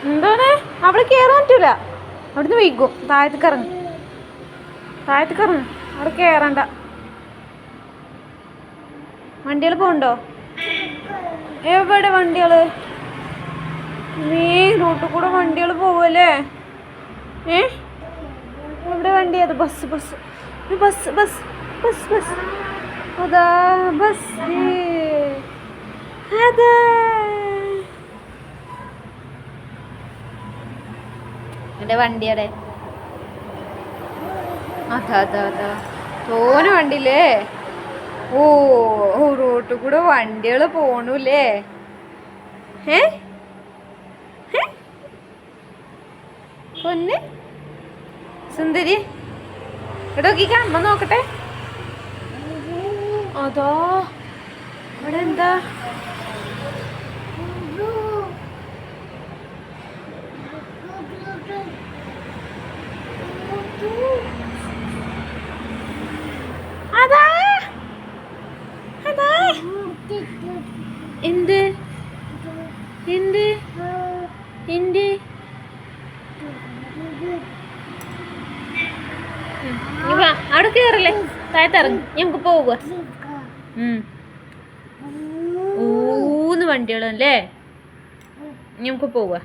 എന്താണ് അവിടെ കയറാൻ പറ്റൂല, അവിടുന്ന് വൈകും. താഴത്തേക്ക് ഇറങ്ങും, അവിടെ കയറണ്ട. വണ്ടികൾ പോകണ്ടോ? എവിടെ വണ്ടികള്? നീ റോട്ടിൽ കൂടെ വണ്ടികൾ പോവല്ലേ? എവിടെ വണ്ടി? അത് bus bus bus bus bus bus അതാ ബസ്. അതാ എൻ്റെ വണ്ടിയുടെ അതാ അതാ അതാ തോന വണ്ടിയില്ലേ? ഓ റോട്ടിൽ കൂടെ വണ്ടികൾ പോണൂല്ലേ? പൊന്ന് സുന്ദരി ഇടോക്കിക്ക അമ്മ നോക്കട്ടെ. അതോ ഇവിടെ എന്താ? അതാ അതാ എന്ത് എന്ത് എന്ത്? അവിടെ കയറില്ലേ? താഴത്തിറങ്ങി ഞങ്ങൾക്ക് പോവുക. ഊന്ന് വണ്ടികളല്ലേ? ഞങ്ങൾക്ക് പോവുക.